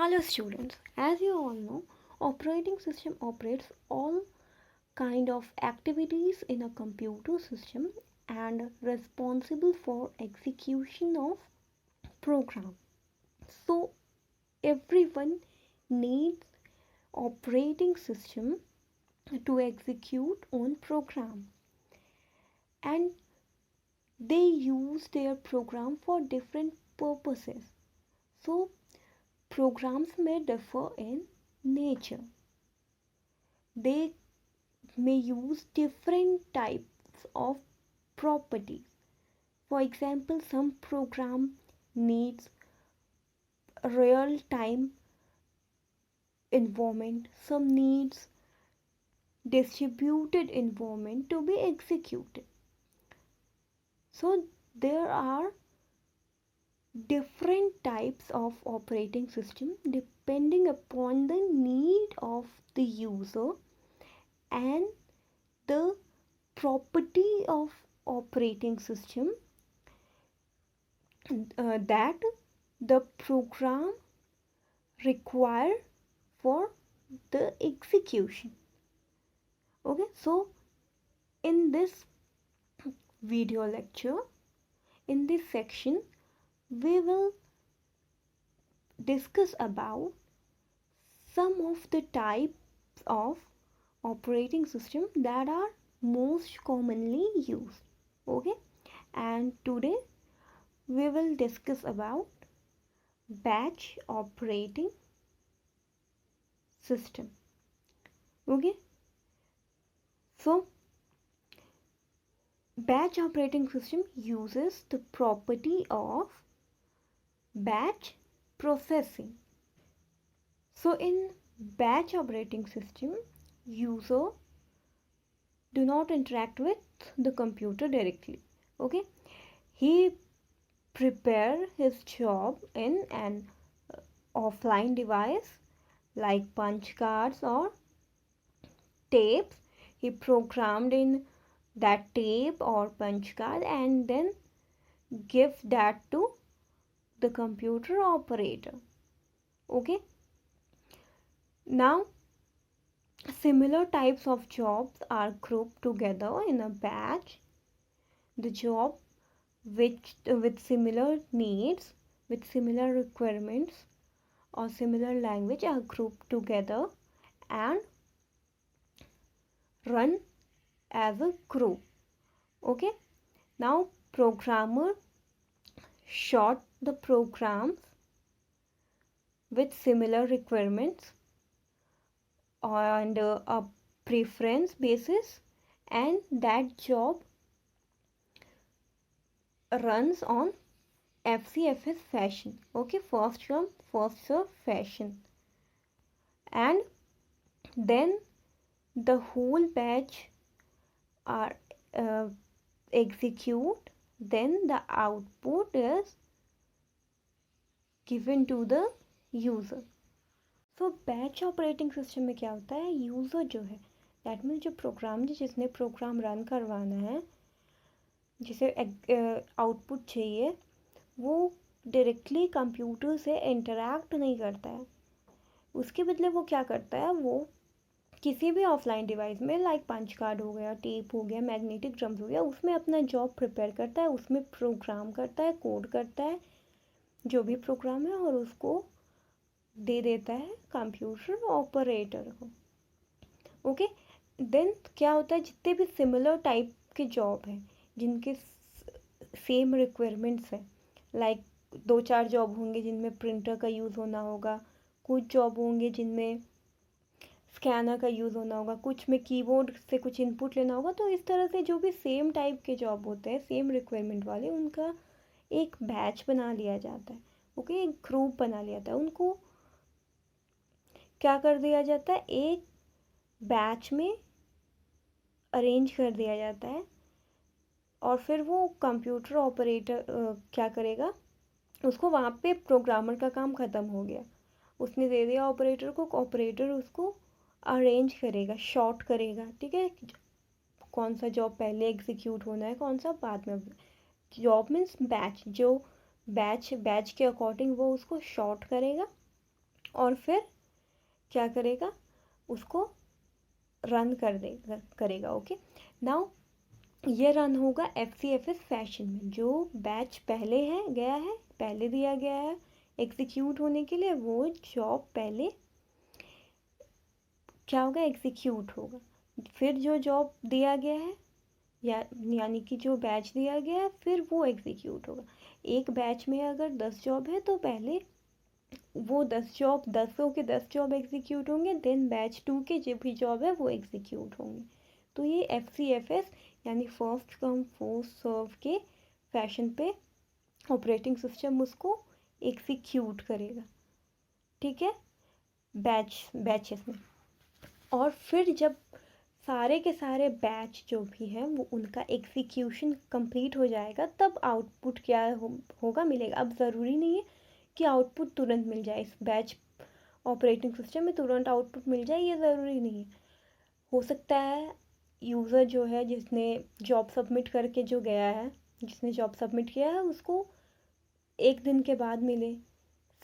Hello students, as you all know, operating system operates all kind of activities in a computer system and responsible for execution of program. So everyone needs operating system to execute on program, and they use their program for different purposes. So programs may differ in nature. They may use different types of properties. For example, some program needs real time environment, some needs distributed environment to be executed. So there are different types of operating system depending upon the need of the user and the property of operating system that the program require for the execution. Okay, so in this video lecture, in this section, we will discuss about some of the types of operating system that are most commonly used. Okay, and today we will discuss about batch operating system. Okay, so batch operating system uses the property of batch processing. So in batch operating system, user do not interact with the computer directly. Okay, he prepare his job in an offline device like punch cards or tapes. He programmed in that tape or punch card and then give that to the computer operator. Okay, now similar types of jobs are grouped together in a batch. The job with similar needs, with similar requirements or similar language are grouped together and run as a group. Okay, now programmer sort the programs with similar requirements on a preference basis, and that job runs on FCFS fashion. Okay, first come first serve fashion, and then the whole batch are execute, then the output is given to the user. So batch operating system में क्या होता है, user जो है that means जो programme जिसने program run करवाना है, जिसे आउटपुट चाहिए, वो डायरेक्टली कंप्यूटर से इंटरेक्ट नहीं करता है. उसके बदले वो क्या करता है, वो किसी भी ऑफलाइन डिवाइस में लाइक पंच कार्ड हो गया, टेप हो गया, मैग्नेटिक ड्रम्स हो गया, उसमें अपना जॉब प्रिपेयर करता है, उसमें प्रोग्राम करता है, कोड करता है जो भी प्रोग्राम है, और उसको दे देता है कंप्यूटर ऑपरेटर को. ओके, देन क्या होता है, जितने भी सिमिलर टाइप के जॉब हैं जिनके सेम रिक्वायरमेंट्स हैं, लाइक 2-4 जॉब होंगे जिनमें प्रिंटर का यूज़ होना होगा, कुछ जॉब होंगे जिनमें स्कैनर का यूज़ होना होगा, कुछ में कीबोर्ड से कुछ इनपुट लेना होगा. तो इस तरह से जो भी सेम टाइप के जॉब होते हैं, सेम रिक्वायरमेंट वाले, उनका एक बैच बना लिया जाता है. ओके, एक ग्रुप बना लिया जाता है. उनको क्या कर दिया जाता है, एक बैच में अरेंज कर दिया जाता है, और फिर वो कंप्यूटर ऑपरेटर क्या करेगा, उसको वहाँ पे प्रोग्रामर का काम ख़त्म हो गया, उसने दे दिया ऑपरेटर को, ऑपरेटर उसको अरेंज करेगा, शॉर्ट करेगा. ठीक है, कौन सा जॉब पहले एग्जीक्यूट होना है, कौन सा बाद में. जॉब मीन्स बैच, जो बैच के अकॉर्डिंग वो उसको शॉर्ट करेगा और फिर क्या करेगा, उसको रन करेगा। ओके, नाउ ये रन होगा FCFS फैशन में। जो बैच पहले पहले दिया गया है एग्जीक्यूट होने के लिए, वो जॉब पहले क्या होगा, एग्जीक्यूट होगा। फिर जो जॉब दिया गया है यानी कि जो बैच दिया गया है, फिर वो एग्जीक्यूट होगा। एक बैच में अगर 10 जॉब है तो पहले वो 10 जॉब एग्जीक्यूट होंगे, देन बैच 2 के जो भी जॉब है वो एग्जीक्यूट होंगे। तो ये FCFS यानी फर्स्ट कम फर्स्ट सर्व के फैशन पे ऑपरेटिंग सिस्टम उसको एग्जीक्यूट करेगा, ठीक है, बैचेस में। और फिर जब सारे के सारे बैच जो भी हैं वो उनका एग्जीक्यूशन कंप्लीट हो जाएगा, तब आउटपुट क्या होगा, मिलेगा। अब ज़रूरी नहीं है कि आउटपुट तुरंत मिल जाए, इस बैच ऑपरेटिंग सिस्टम में तुरंत आउटपुट मिल जाए, ये ज़रूरी नहीं है। हो सकता है यूज़र जो है जिसने जॉब सबमिट करके जो गया है, जिसने जॉब सबमिट किया है, उसको 1 दिन के बाद मिले,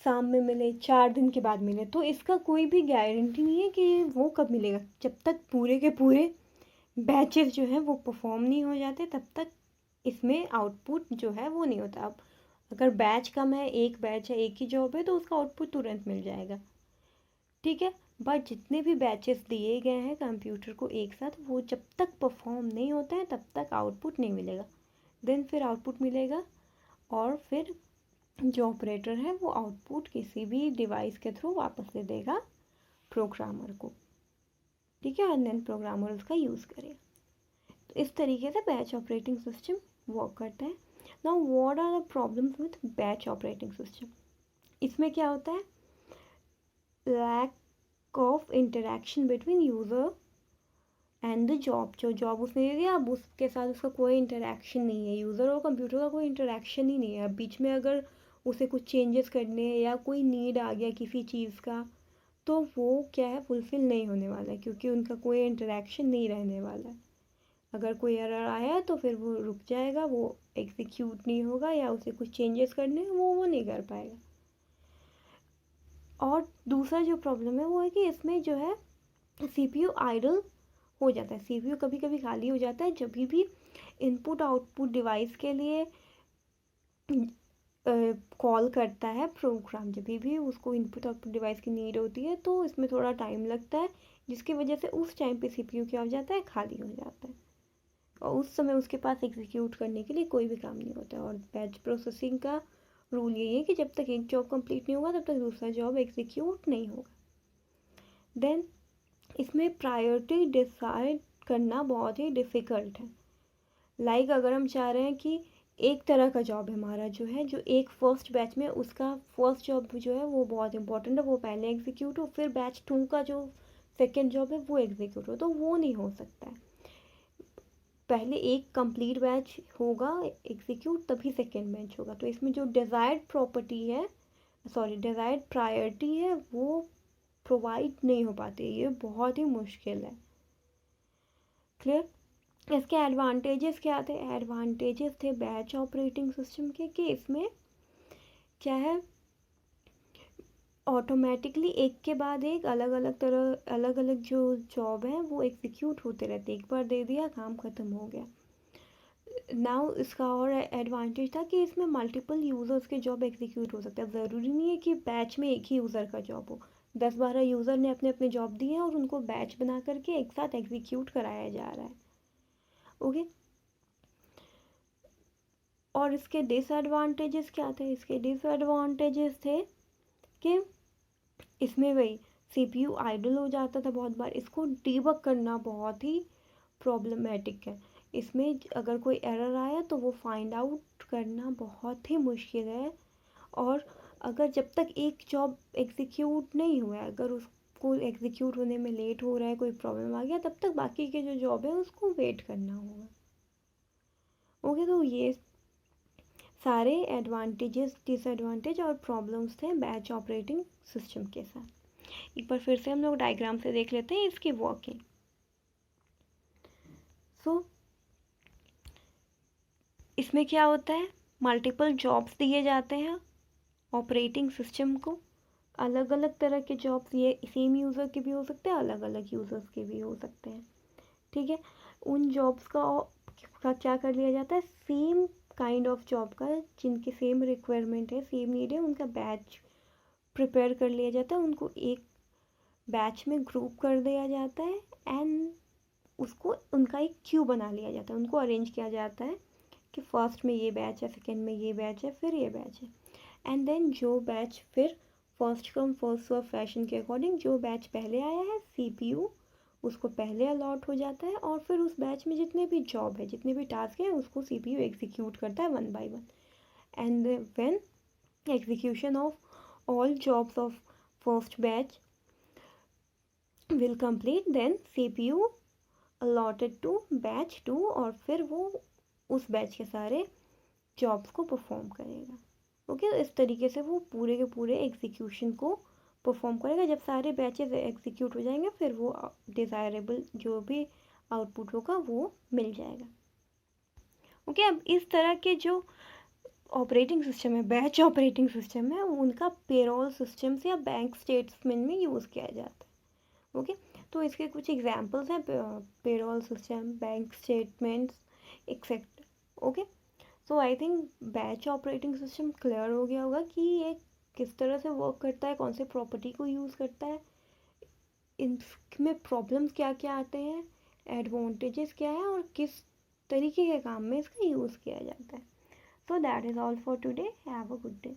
शाम में मिले, 4 दिन के बाद मिले। तो इसका कोई भी गारंटी नहीं है कि वो कब मिलेगा। जब तक पूरे के पूरे बैचेस जो है वो परफॉर्म नहीं हो जाते, तब तक इसमें आउटपुट जो है वो नहीं होता। अब अगर बैच कम है, एक बैच है, एक ही जॉब है, तो उसका आउटपुट तुरंत मिल जाएगा, ठीक है। बट जितने भी बैचेस दिए गए हैं कंप्यूटर को एक साथ, वो जब तक परफॉर्म नहीं होते हैं तब तक आउटपुट नहीं मिलेगा। देन फिर आउटपुट मिलेगा, और फिर जो ऑपरेटर है वो आउटपुट किसी भी डिवाइस के थ्रू वापस दे देगा प्रोग्रामर को, ठीक है, और देन प्रोग्रामर उसका यूज़ करेगा। तो इस तरीके से बैच ऑपरेटिंग सिस्टम वर्क करता है। Now what are the problems with batch operating system? इसमें क्या होता है, lack of interaction between user and the job. जो जॉब उसने दे दिया, अब उसके साथ उसका कोई इंटरेक्शन नहीं है, यूज़र और कंप्यूटर का कोई इंटरेक्शन ही नहीं है। अब बीच में अगर उसे कुछ चेंजेस करने हैं या कोई नीड आ गया किसी चीज़ का, तो वो क्या है, फुलफ़िल नहीं होने वाला है, क्योंकि उनका कोई इंटरेक्शन नहीं रहने वाला है। अगर कोई एरर आया है तो फिर वो रुक जाएगा, वो एग्जीक्यूट नहीं होगा, या उसे कुछ चेंजेस करने हैं वो नहीं कर पाएगा। और दूसरा जो प्रॉब्लम है वो है कि इसमें जो है CPU आइडल हो जाता है। CPU कभी कभी खाली हो जाता है जब भी इनपुट आउटपुट डिवाइस के लिए कॉल करता है प्रोग्राम। जब भी उसको इनपुट आउटपुट डिवाइस की नीड होती है तो इसमें थोड़ा टाइम लगता है, जिसकी वजह से उस टाइम पे CPU क्या हो जाता है, खाली हो जाता है, और उस समय उसके पास एग्जीक्यूट करने के लिए कोई भी काम नहीं होता है। और बैच प्रोसेसिंग का रूल यही है कि जब तक एक जॉब कंप्लीट नहीं होगा तब तक दूसरा जॉब एग्जीक्यूट नहीं होगा। देन इसमें प्रायोरिटी डिसाइड करना बहुत ही डिफ़िकल्ट है। लाइक अगर हम चाह रहे हैं कि एक तरह का जॉब है हमारा जो है, जो एक फर्स्ट बैच में उसका फर्स्ट जॉब जो है वो बहुत इंपॉर्टेंट है, वो पहले एग्जीक्यूट हो, फिर बैच 2 का जो सेकेंड जॉब है वो एग्जीक्यूट हो, तो वो नहीं हो सकता है। पहले एक कंप्लीट बैच होगा एग्जीक्यूट, तभी सेकेंड बैच होगा। तो इसमें जो डिज़ायर्ड प्रायोरिटी है वो प्रोवाइड नहीं हो पाती, ये बहुत ही मुश्किल है। क्लियर? इसके एडवांटेजेस क्या थे? एडवांटेजेस थे बैच ऑपरेटिंग सिस्टम के कि इसमें क्या है, ऑटोमेटिकली एक के बाद एक अलग अलग जो जॉब है वो एग्जीक्यूट होते रहते, एक बार दे दिया काम ख़त्म हो गया। नाउ इसका और एडवांटेज था कि इसमें मल्टीपल यूज़र्स के जॉब एग्जीक्यूट हो सकता है। ज़रूरी नहीं है कि बैच में एक ही यूज़र का जॉब हो, 10-12 यूज़र ने अपने अपने जॉब दिए हैं और उनको बैच बना करके एक साथ एग्जीक्यूट कराया जा रहा है, ओके। और इसके डिसएडवांटेजेस क्या थे? इसके डिसएडवांटेजेस थे कि इसमें वही CPU आइडल हो जाता था बहुत बार, इसको डीबग करना बहुत ही प्रॉब्लमेटिक है। इसमें अगर कोई एरर आया तो वो फाइंड आउट करना बहुत ही मुश्किल है। और अगर जब तक एक जॉब एग्जीक्यूट नहीं हुआ है, अगर उसको एग्जीक्यूट होने में लेट हो रहा है, कोई प्रॉब्लम आ गया, तब तक बाकी के जो जॉब है उसको वेट करना होगा, ओके। तो ये सारे एडवांटेजेस, डिसएडवांटेज और प्रॉब्लम्स थे बैच ऑपरेटिंग सिस्टम के साथ। एक बार फिर से हम लोग डायग्राम से देख लेते हैं इसकी वर्किंग। सो इसमें क्या होता है, मल्टीपल जॉब्स दिए जाते हैं ऑपरेटिंग सिस्टम को। अलग अलग तरह के जॉब्स ये सेम यूज़र के भी हो सकते हैं, अलग अलग यूज़र्स के भी हो सकते हैं, ठीक है। उन जॉब्स का क्या कर लिया जाता है, सेम काइंड ऑफ जॉब का जिनकी सेम रिक्वायरमेंट है, सेम नीड है, उनका बैच प्रिपेयर कर लिया जाता है, उनको एक बैच में ग्रुप कर दिया जाता है एंड उसको उनका एक क्यू बना लिया जाता है, उनको अरेंज किया जाता है कि फर्स्ट में ये बैच है, सेकेंड में ये बैच है, फिर ये बैच है। एंड देन जो बैच फिर first come first serve fashion के अकॉर्डिंग जो बैच पहले आया है सीपीयू उसको पहले अलॉट हो जाता है और फिर उस बैच में जितने भी जॉब है, जितने भी टास्क हैं, उसको सीपीयू एग्जीक्यूट करता है 1 by 1। And when execution of all jobs of first batch will complete, then CPU allotted to batch 2 और फिर वो उस बैच के सारे जॉब्स को परफॉर्म करेगा। ओके, इस तरीके से वो पूरे के पूरे एग्जीक्यूशन को परफॉर्म करेगा। जब सारे बैचेस एग्जीक्यूट हो जाएंगे फिर वो डिज़ायरेबल जो भी आउटपुट होगा वो मिल जाएगा। ओके, अब इस तरह के जो ऑपरेटिंग सिस्टम है, बैच ऑपरेटिंग सिस्टम है, उनका पेरोल सिस्टम्स या बैंक स्टेटमेंट में यूज़ किया जाता है। ओके, तो इसके कुछ एग्जांपल्स हैं, payroll system, bank statements etcetera. Okay, so I think batch operating system clear हो गया होगा कि ये किस तरह से वर्क करता है, कौन से प्रॉपर्टी को यूज़ करता है, इनमें प्रॉब्लम्स क्या क्या आते हैं, एडवांटेजेस क्या है और किस तरीके के काम में इसका यूज़ किया जाता है। So that is all for today, have a good day.